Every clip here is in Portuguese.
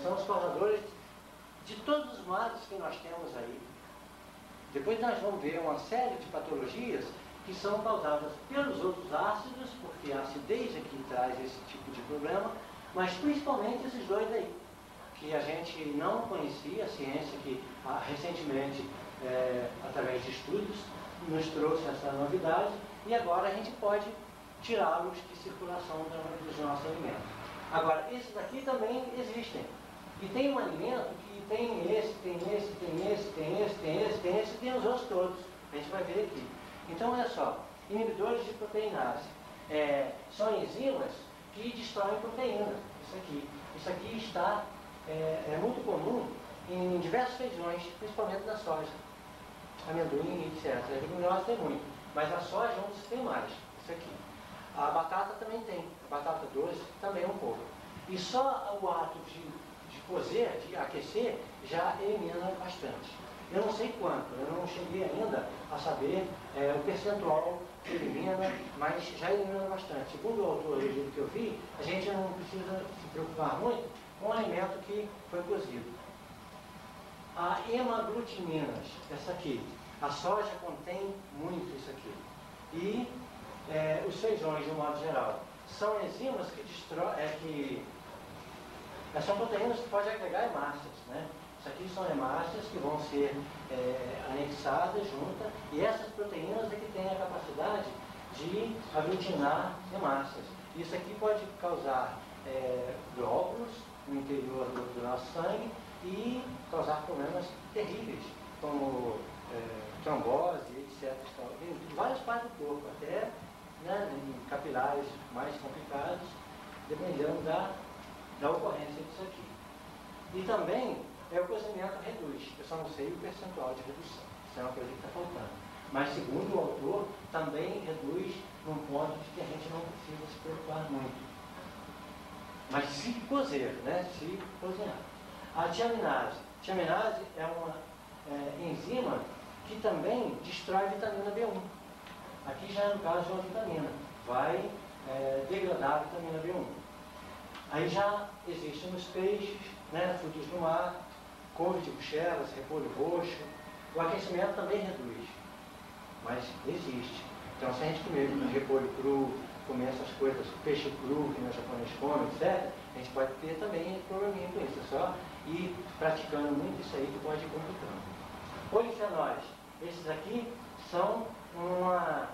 são os causadores de todos os males que nós temos aí. Depois nós vamos ver uma série de patologias que são causadas pelos outros ácidos, porque a acidez é que traz esse tipo de problema, mas principalmente esses dois aí, que a gente não conhecia, a ciência que recentemente, através de estudos, nos trouxe essa novidade, e agora a gente pode tirá-los de circulação dos nossos alimentos. Agora, esses aqui também existem. E tem um alimento que tem esse, tem esse, tem esse, tem esse, tem esse, tem esse, e tem os outros todos. A gente vai ver aqui. Então, olha só, inibidores de proteinase. São enzimas que destroem proteína. Isso aqui está, é muito comum em diversas regiões, principalmente na soja. Amendoim, etc. A leguminosa tem muito, mas a soja é um dos que tem mais. Isso aqui. A batata também tem. A batata doce também um pouco. E só o ato de cozer, de aquecer, já elimina bastante. Eu não sei quanto, eu não cheguei ainda a saber o percentual que elimina, mas já elimina bastante. Segundo o autor do livro que eu vi, a gente não precisa se preocupar muito com o alimento que foi cozido. A hemaglutininas, essa aqui, a soja contém muito isso aqui. E os feijões, de um modo geral, são enzimas que são proteínas que podem agregar hemácias, né? Isso aqui são hemácias que vão ser anexadas juntas, e essas proteínas é que têm a capacidade de aglutinar hemácias. Isso aqui pode causar glóbulos no interior do nosso sangue e causar problemas terríveis, como trombose, etc. Em várias partes do corpo, até em capilares mais complicados, dependendo da ocorrência disso aqui. E também o cozimento reduz. Eu só não sei o percentual de redução. Isso é uma coisa que está faltando. Mas, segundo o autor, também reduz num ponto de que a gente não precisa se preocupar muito. Mas se cozer, né? Se cozinhar. A tiaminase. Tiaminase é uma enzima que também destrói a vitamina B1. Aqui já é no caso de uma vitamina. Vai degradar a vitamina B1. Aí já existem os peixes, né, frutos do mar, couve de Bruxelas, repolho roxo. O aquecimento também reduz, mas existe. Então, se a gente comer repolho cru, comer essas coisas, peixe cru, que nós japoneses comem, etc., a gente pode ter também probleminha com isso. É só ir praticando muito isso aí que pode ir complicando. Polifenóis. Esses aqui são uma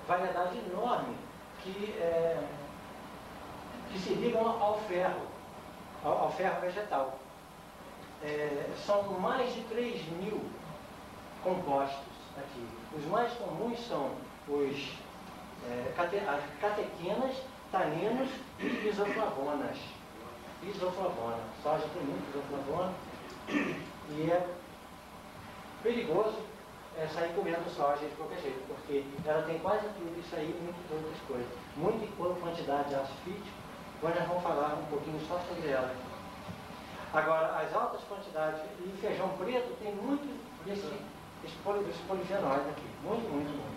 variedade enorme que se ligam ao ferro vegetal. São mais de 3.000 compostos aqui. Os mais comuns são as catequinas, taninos e isoflavonas. Isoflavona. Soja tem muito isoflavona e é perigoso sair comendo soja de qualquer jeito, porque ela tem quase tudo isso aí e muitas outras coisas. Muita quantidade de ácido fítico. Agora nós vamos falar um pouquinho só sobre ela. Agora, as altas quantidades de feijão preto tem muito desses polifenóis aqui. Muito.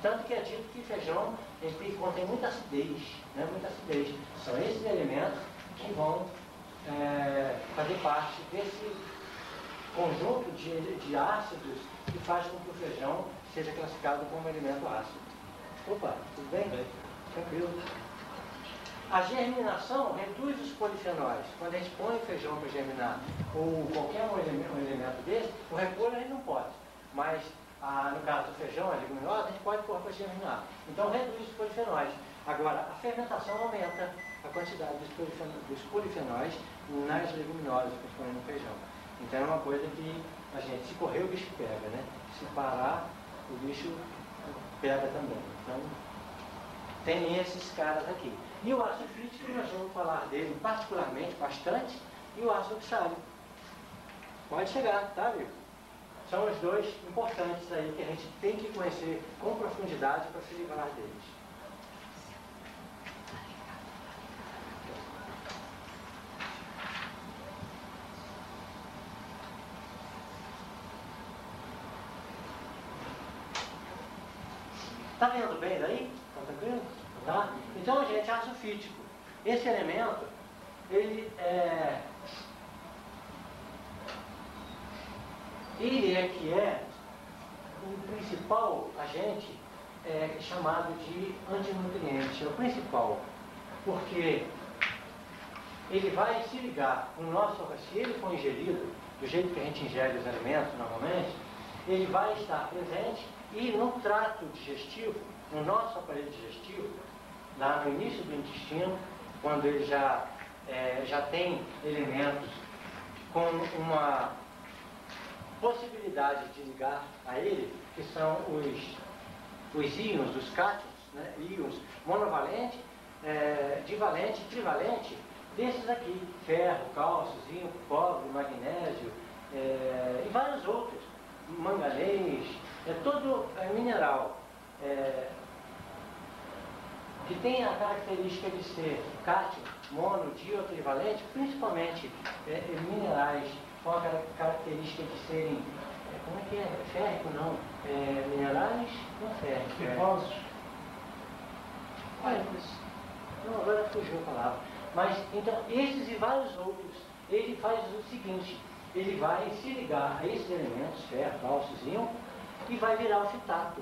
Tanto que é dito que feijão contém muita acidez, né? Muita acidez. São esses elementos que vão fazer parte desse conjunto de ácidos que faz com que o feijão seja classificado como alimento ácido. Opa, tudo bem? Tranquilo. A germinação reduz os polifenóis. Quando a gente põe o feijão para germinar, ou qualquer um elemento desse, o repolho a gente não pode. Mas, no caso do feijão, a leguminosa, a gente pode pôr para germinar. Então, reduz os polifenóis. Agora, a fermentação aumenta a quantidade dos polifenóis nas leguminosas, principalmente no feijão. Então, é uma coisa que a gente, se correr, o bicho pega, né? Se parar, o bicho pega também. Então, tem esses caras aqui. E o ácido fítico, nós vamos falar dele particularmente, bastante, e o ácido oxálico. Pode chegar, tá, viu? São os dois importantes aí que a gente tem que conhecer com profundidade para se livrar deles. Tá vendo bem daí? Tá tranquilo? Tá? Então, gente, ácido fítico. Esse elemento, ele é que é o principal agente chamado de antinutriente, é o principal, porque ele vai se ligar no nosso organismo. Se ele for ingerido do jeito que a gente ingere os alimentos normalmente, ele vai estar presente e no trato digestivo, no nosso aparelho digestivo, lá no início do intestino, quando ele já tem elementos com uma possibilidade de ligar a ele, que são os íons, os cátions, né? Íons monovalente, divalente, trivalente, desses aqui, ferro, cálcio, zinco, cobre, magnésio, e vários outros, manganês, todo mineral que tem a característica de ser cátion, mono, dio, trivalente, principalmente minerais com a característica de serem, como é que é? Férrico, não, minerais não férricos. Não, agora fugiu a palavra. Mas, então, esses e vários outros, ele faz o seguinte, ele vai se ligar a esses elementos, ferro, cálcio, zinco, e vai virar o fitato.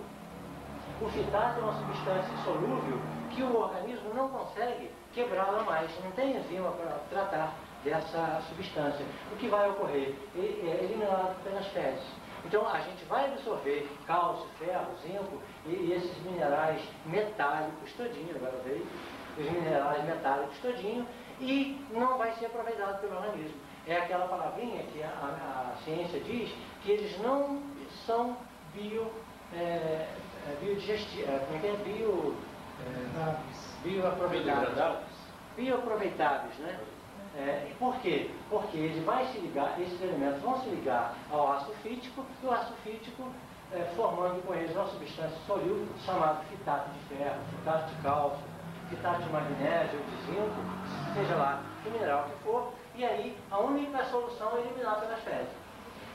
O fitato é uma substância insolúvel que o organismo não consegue quebrá-la mais, não tem enzima para tratar dessa substância. O que vai ocorrer? É eliminado pelas fezes. Então, a gente vai absorver cálcio, ferro, zinco e esses minerais metálicos todinho, agora veio, os minerais metálicos todinho, e não vai ser aproveitado pelo organismo. É aquela palavrinha que a ciência diz que eles não são bioaproveitáveis, né? Por quê? Porque ele vai se ligar, esses elementos vão se ligar ao ácido fítico, e o ácido fítico, formando com eles uma substância solúvel chamada fitato de ferro, fitato de cálcio, fitato de magnésio, de zinco, seja lá que mineral que for, e aí a única solução é eliminar pelas fezes.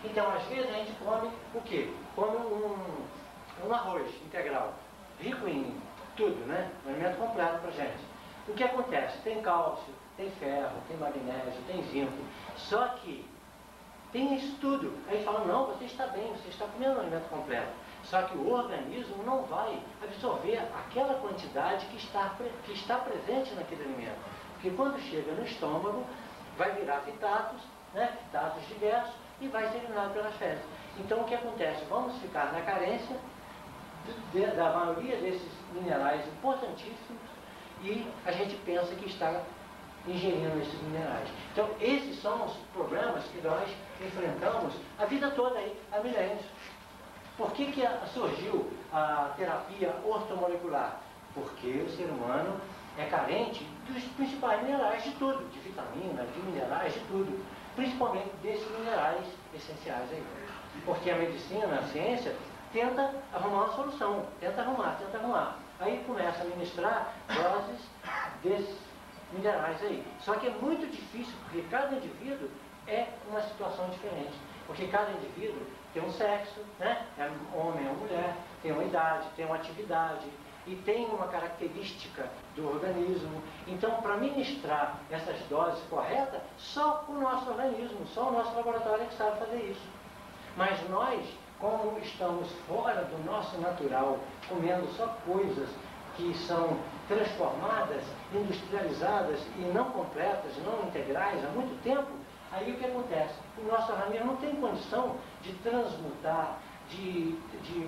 Então, às vezes, a gente come o quê? Come um arroz integral, rico em tudo, né? Um alimento completo para a gente. O que acontece? Tem cálcio, tem ferro, tem magnésio, tem zinco, só que tem isso tudo. Aí falam, não, você está bem, você está comendo um alimento completo. Só que o organismo não vai absorver aquela quantidade que está presente naquele alimento. Porque quando chega no estômago, vai virar fitatos, né? Fitatos diversos, e vai ser eliminado pelas fezes. Então o que acontece? Vamos ficar na carência da maioria desses minerais importantíssimos e a gente pensa que está ingerindo esses minerais. Então esses são os problemas que nós enfrentamos a vida toda aí, há milênios. Por que surgiu a terapia ortomolecular? Porque o ser humano é carente dos principais minerais de tudo, de vitaminas, de minerais, de tudo. Principalmente desses minerais essenciais aí. Porque a medicina, a ciência, tenta arrumar uma solução, tenta arrumar. Aí começa a ministrar doses desses minerais aí. Só que é muito difícil, porque cada indivíduo é uma situação diferente. Porque cada indivíduo tem um sexo, né? É homem ou mulher, tem uma idade, tem uma atividade, e tem uma característica do organismo. Então, para ministrar essas doses corretas, só o nosso organismo, só o nosso laboratório é que sabe fazer isso. Mas nós, como estamos fora do nosso natural, comendo só coisas que são transformadas, industrializadas e não completas, não integrais há muito tempo, aí o que acontece? O nosso organismo não tem condição de transmutar, de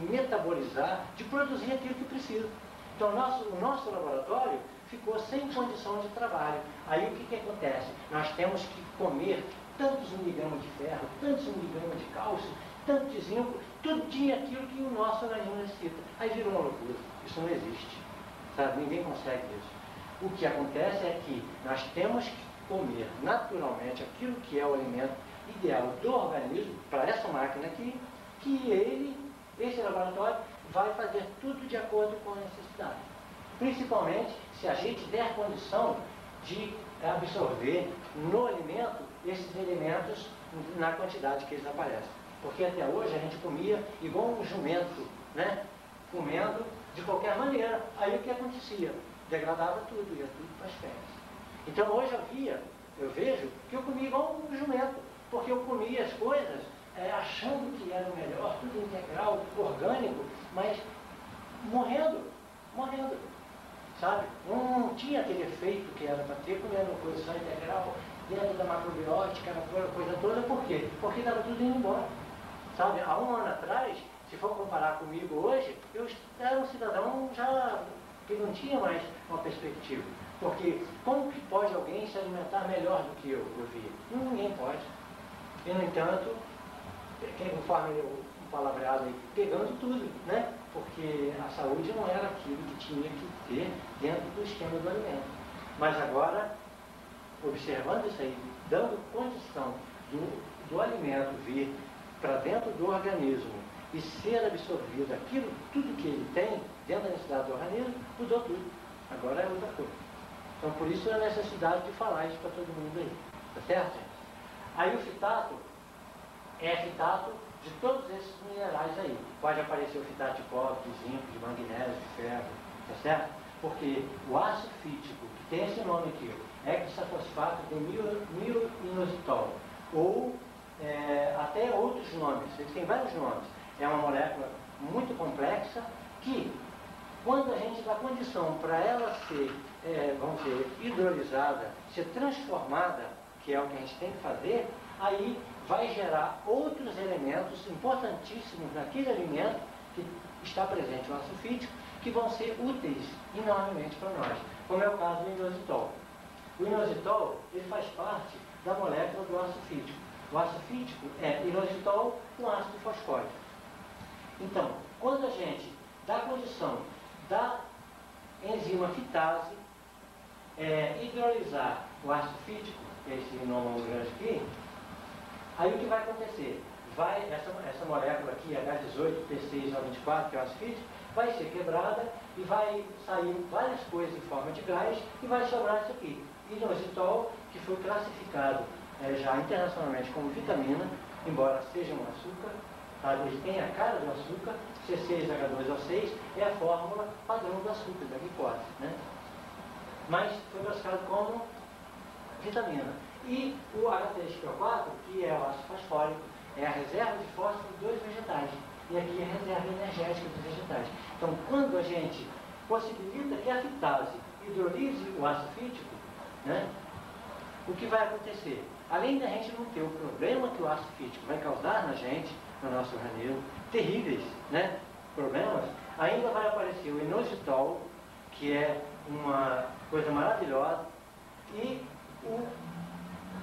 metabolizar, de produzir aquilo que precisa. Então, o nosso laboratório ficou sem condição de trabalho. Aí, o que acontece? Nós temos que comer tantos miligramas de ferro, tantos miligramas de cálcio, tanto de zinco, tudinho aquilo que o nosso organismo necessita. Aí vira uma loucura. Isso não existe. Sabe? Ninguém consegue isso. O que acontece é que nós temos que comer naturalmente aquilo que é o alimento ideal do organismo, para essa máquina aqui, que esse laboratório, vai fazer tudo de acordo com a necessidade. Principalmente se a gente der condição de absorver no alimento esses elementos na quantidade que eles aparecem. Porque até hoje a gente comia igual um jumento, né? Comendo de qualquer maneira. Aí o que acontecia? Degradava tudo, ia tudo para as fezes. Então hoje havia eu vejo que eu comi igual um jumento, porque eu comia as coisas achando que era o melhor, tudo integral, orgânico, mas morrendo, sabe? Não tinha aquele efeito que era para ter, comendo coisa só integral, dentro da macrobiótica, aquela coisa toda, por quê? Porque estava tudo indo embora, sabe? Há um ano atrás, se for comparar comigo hoje, eu era um cidadão já que não tinha mais uma perspectiva. Porque como que pode alguém se alimentar melhor do que eu via? Ninguém pode. E, no entanto, conforme um palavreado aí, pegando tudo, né? Porque a saúde não era aquilo que tinha que ter dentro do esquema do alimento. Mas agora, observando isso aí, dando condição do alimento vir para dentro do organismo e ser absorvido aquilo, tudo que ele tem dentro da necessidade do organismo, mudou tudo. Agora é outra coisa. Então, por isso a necessidade de falar isso para todo mundo aí. Tá certo, gente? Aí o fitato é fitato de todos esses minerais aí. Pode aparecer o fitato de cobre, de zinco, de magnésio, de ferro, tá certo? Porque o ácido fítico, que tem esse nome aqui, hexafosfato de mioinositol, ou até outros nomes, eles têm vários nomes. É uma molécula muito complexa que, quando a gente dá condição para ela ser, vamos dizer, hidrolisada, ser transformada, que é o que a gente tem que fazer, aí vai gerar outros elementos importantíssimos naquele alimento que está presente no ácido fítico, que vão ser úteis enormemente para nós, como é o caso do inositol. O inositol, ele faz parte da molécula do ácido fítico. O ácido fítico é inositol com ácido fosfórico. Então, quando a gente dá condição da enzima fitase hidrolisar o ácido fítico, que é esse nome grande aqui, aí o que vai acontecer? Essa molécula aqui, H18P6O24, que é o ácido fítico, vai ser quebrada e vai sair várias coisas em forma de gás e vai sobrar isso aqui. Inositol, que foi classificado já internacionalmente como vitamina, embora seja um açúcar, tá? Ele tem a cara do açúcar, C6H2O6 é a fórmula padrão do açúcar, da glicose, né? Mas foi classificado como vitamina. E o H3PO4, que é o ácido fosfórico, é a reserva de fósforo dos vegetais. E aqui é a reserva energética dos vegetais. Então, quando a gente possibilita que a fitase hidrolise o ácido fítico, né, o que vai acontecer? Além da gente não ter o problema que o ácido fítico vai causar na gente, no nosso organismo, terríveis, né, problemas, ainda vai aparecer o inositol, que é uma coisa maravilhosa, e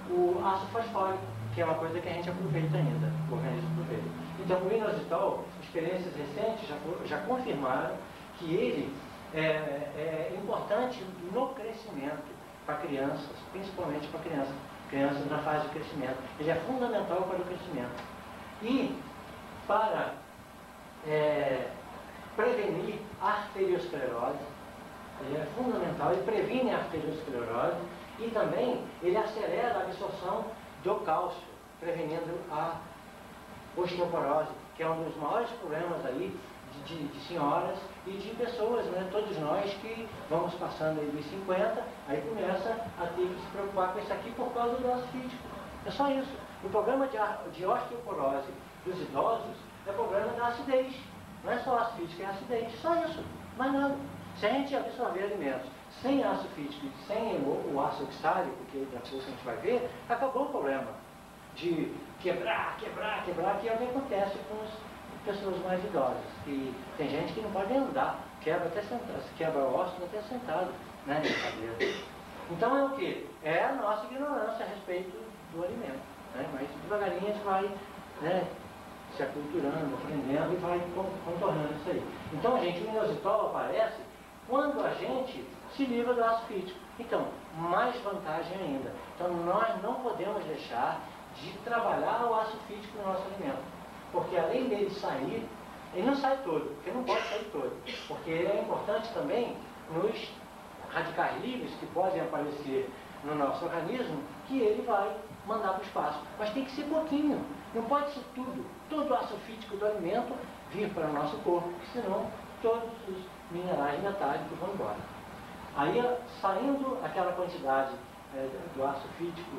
o ácido fosfórico, que é uma coisa que a gente aproveita ainda, o organismo aproveita. Então, o inositol, experiências recentes já confirmaram que ele é importante no crescimento para crianças, principalmente para crianças na fase de crescimento. Ele é fundamental para o crescimento. E para prevenir a arteriosclerose, ele é fundamental, ele previne a arteriosclerose e também ele acelera a absorção do cálcio, prevenindo a osteoporose, que é um dos maiores problemas aí de senhoras e de pessoas, né? Todos nós que vamos passando aí dos 50, aí começa a ter que se preocupar com isso aqui por causa do ácido fítico. É só isso. O problema de osteoporose dos idosos é problema da acidez. Não é só ácido fítico, é acidez. Só isso. Mais nada. Se a gente absorver alimentos sem ácido fítico e sem o ácido oxálico, que daqui a pouco a gente vai ver, acabou o problema de quebrar, que é o que acontece com as pessoas mais idosas. E tem gente que não pode nem andar, quebra até sentado, quebra o osso até sentado, né, na cadeira. Então é o quê? É a nossa ignorância a respeito do alimento, né? Mas devagarinho a gente vai, né, se aculturando, aprendendo e vai contornando isso aí. Então, gente, o inositol aparece quando a gente se livra do ácido fítico. Então, mais vantagem ainda. Então, nós não podemos deixar de trabalhar o ácido fítico no nosso alimento. Porque além dele sair, ele não sai todo, porque não pode sair todo. Porque ele é importante também nos radicais livres que podem aparecer no nosso organismo, que ele vai mandar para o espaço. Mas tem que ser pouquinho. Não pode ser tudo, todo o ácido fítico do alimento vir para o nosso corpo, porque senão todos os minerais metálicos vão embora. Aí, saindo aquela quantidade do ácido fítico